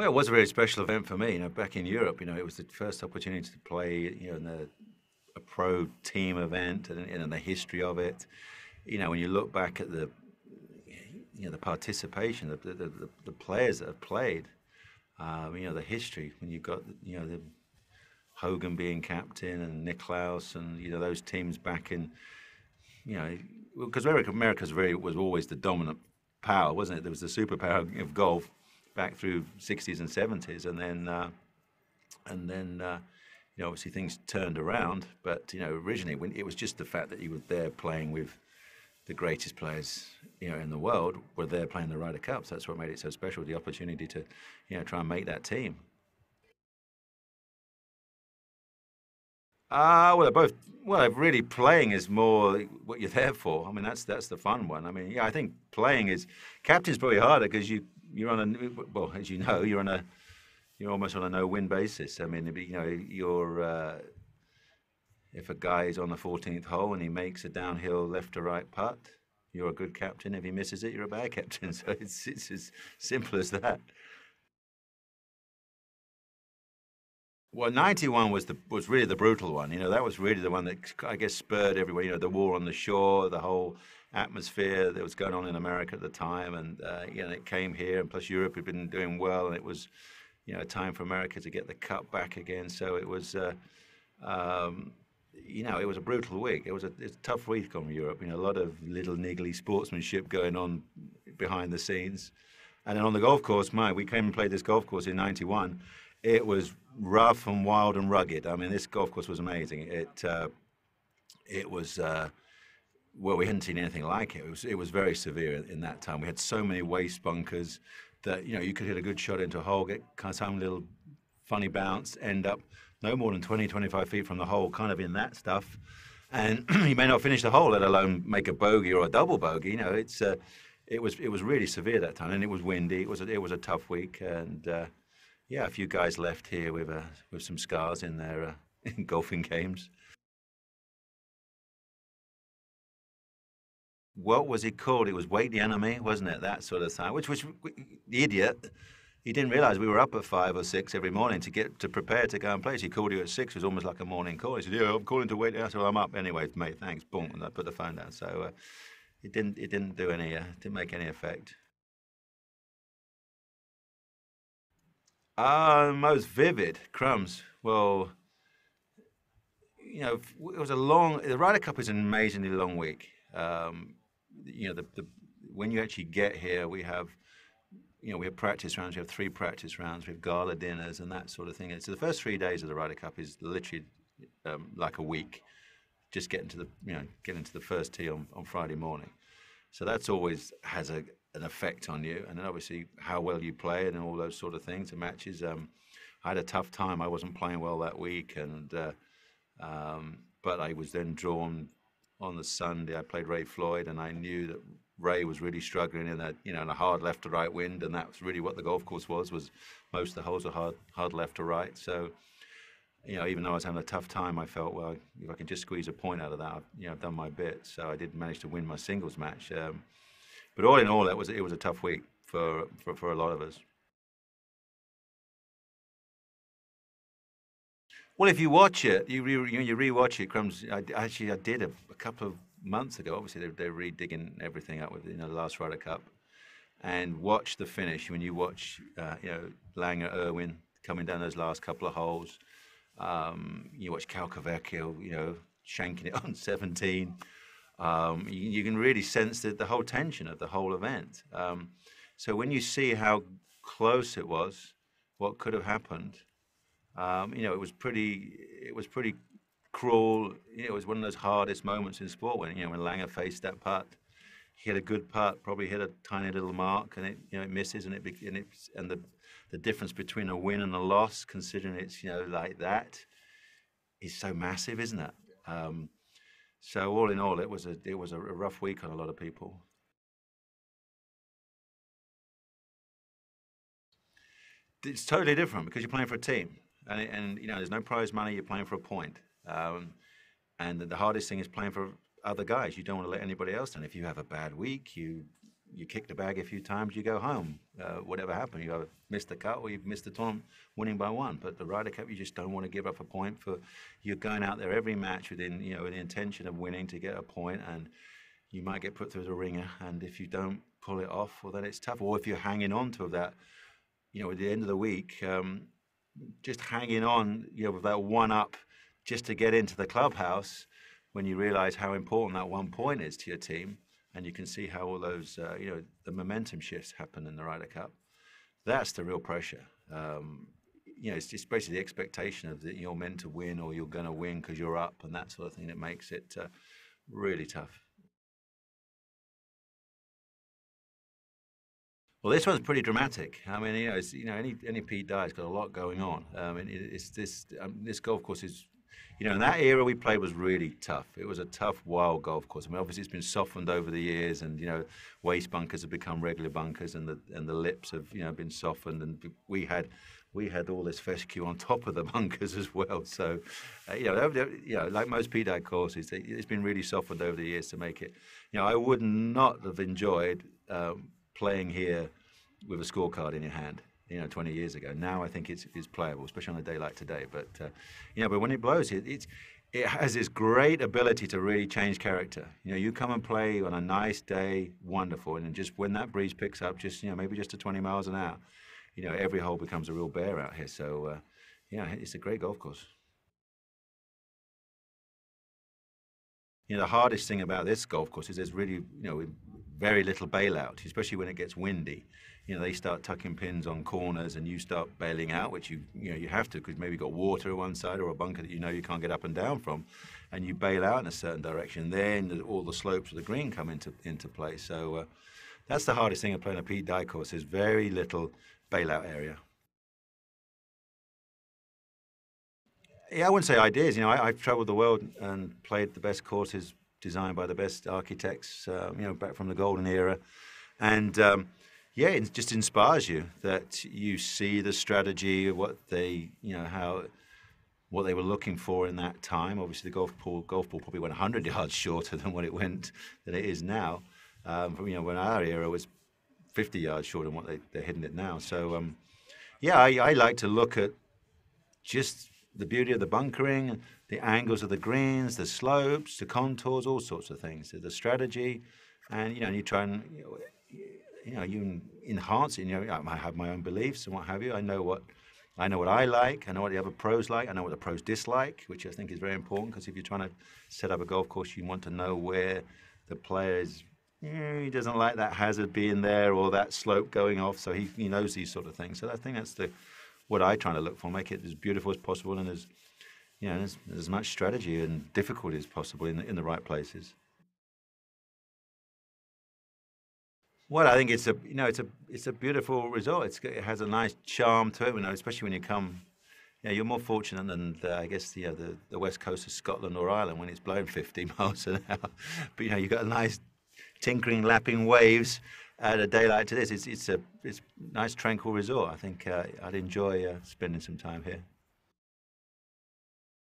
Well, it was a very special event for me. Back in Europe, it was the first opportunity to play, in a pro team event and the history of it. When you look back at the participation, the players that have played, the history when you've got, the Hogan being captain and Nicklaus and, those teams back in, because America's was always the dominant power, wasn't it? There was the superpower of golf back through 60s and 70s, and then obviously things turned around. But originally, when it was just the fact that you were there playing with the greatest players in the world, were there playing the Ryder Cups. That's what made it so special. The opportunity to try and make that team. Well, they're both. Well, really, playing is more what you're there for. I mean, that's the fun one. I mean, yeah, I think playing is captain's probably harder because you're on a, well, as you know, you're almost on a no-win basis. I mean, you're if a guy is on the 14th hole and he makes a downhill left to right putt, you're a good captain. If he misses it, you're a bad captain. So it's as simple as that. Well, 91 was really the brutal one. That was really the one that I guess spurred everyone. The war on the shore, the whole atmosphere that was going on in America at the time, and it came here, and plus Europe had been doing well, and it was, time for America to get the cup back again. So it was, it was a brutal week. It's a tough week on Europe. A lot of little niggly sportsmanship going on behind the scenes, and then on the golf course, we came and played this golf course in '91. It was rough and wild and rugged. I mean, this golf course was amazing. It was well, we hadn't seen anything like it. It was very severe in that time. We had so many waste bunkers that you could hit a good shot into a hole, get kind of some little funny bounce, end up no more than 20, 25 feet from the hole, kind of in that stuff, and you may not finish the hole, let alone make a bogey or a double bogey. It was really severe that time, and it was windy. It was a tough week, and yeah, a few guys left here with some scars in their in golfing games. What was it called? It was Wake the Enemy, wasn't it? That sort of thing. Which the idiot, he didn't realise we were up at 5 or 6 every morning to prepare to go and play. So he called you at 6. It was almost like a morning call. He said, "Yeah, I'm calling to wake you." I said, "Well, I'm up anyway, mate. Thanks." Boom, and I put the phone down. So it didn't do any didn't make any effect. Most vivid crumbs. Well, it was the Ryder Cup is an amazingly long week. When you actually get here, we have practice rounds. We have 3 practice rounds. We have gala dinners and that sort of thing. And so the first 3 days of the Ryder Cup is literally like a week, just getting to the first tee on Friday morning. So that's always has an effect on you, and then obviously how well you play and all those sort of things. The matches. I had a tough time. I wasn't playing well that week, but I was then drawn on the Sunday. I played Ray Floyd, and I knew that Ray was really struggling in a hard left to right wind, and that's really what the golf course was most of the holes are hard left to right. So, even though I was having a tough time, I felt, well, if I can just squeeze a point out of that, I've done my bit. So I did manage to win my singles match. But all in all, it was a tough week for a lot of us. Well, if you watch it, you re-watch it. Crumbs. I did a couple of months ago. Obviously, they're re-digging everything up with the last Ryder Cup, and watch the finish. When you watch, Langer, Irwin coming down those last couple of holes. You watch Calcavecchio, shanking it on 17. You can really sense the whole tension of the whole event. So when you see how close it was, what could have happened, it was pretty cruel. It was one of those hardest moments in sport when Langer faced that putt. He hit a good putt, probably hit a tiny little mark, and it misses, and the difference between a win and a loss, considering it's like that, is so massive, isn't it? So all in all, it was a rough week on a lot of people. It's totally different because you're playing for a team, and there's no prize money. You're playing for a point, and the hardest thing is playing for other guys. You don't want to let anybody else down. If you have a bad week, you kick the bag a few times, you go home. Whatever happened, you either missed the cut or you've missed the tournament winning by one. But the Ryder Cup, you just don't want to give up a point. You're going out there every match with the intention of winning to get a point, and you might get put through the ringer. And if you don't pull it off, well, then it's tough. Or if you're hanging on to that, at the end of the week, just hanging on, with that one up just to get into the clubhouse, when you realize how important that 1 point is to your team, and you can see how all those, the momentum shifts happen in the Ryder Cup. That's the real pressure. It's just basically the expectation of that you're meant to win or you're going to win because you're up, and that sort of thing that makes it really tough. Well, this one's pretty dramatic. I mean, any Pete Dye's got a lot going on. This golf course is, in that era we played was really tough. It was a tough, wild golf course. I mean, obviously it's been softened over the years, and waste bunkers have become regular bunkers, and the lips have been softened, and we had all this fescue on top of the bunkers as well. So, like most Pete Dye courses, it's been really softened over the years to make it. I would not have enjoyed playing here with a scorecard in your hand, 20 years ago. Now I think it's playable, especially on a day like today. But but when it blows, it has this great ability to really change character. You come and play on a nice day, wonderful, and then just when that breeze picks up, just maybe just to 20 miles an hour, every hole becomes a real bear out here. So it's a great golf course. The hardest thing about this golf course is there's really, very little bailout, especially when it gets windy. They start tucking pins on corners, and you start bailing out, which you have to, because maybe you've got water on one side or a bunker that you can't get up and down from, and you bail out in a certain direction. Then all the slopes of the green come into play. So that's the hardest thing of playing a Pete Dye course. There's very little bailout area. Yeah, I wouldn't say ideas. I've traveled the world and played the best courses designed by the best architects, back from the golden era. And it just inspires you that you see the strategy of what they, what they were looking for in that time. Obviously, the golf ball probably went 100 yards shorter than than it is now. When our era was 50 yards shorter than what they're hitting it now. So, I like to look at just the beauty of the bunkering, the angles of the greens, the slopes, the contours, all sorts of things. The strategy, and you try and you enhance it. I have my own beliefs and what have you. I know what I like. I know what the other pros like. I know what the pros dislike, which I think is very important, because if you're trying to set up a golf course, you want to know where the player is. He doesn't like that hazard being there or that slope going off, so he knows these sort of things. So I think that's what I try to look for, make it as beautiful as possible, and as much strategy and difficulty as possible in the right places. Well, I think it's a beautiful resort. It has a nice charm to it, especially when you come. You're more fortunate than I guess the west coast of Scotland or Ireland when it's blowing 50 miles an hour. But you've got a nice tinkering, lapping waves at a day like this. It's a nice tranquil resort. I think I'd enjoy spending some time here.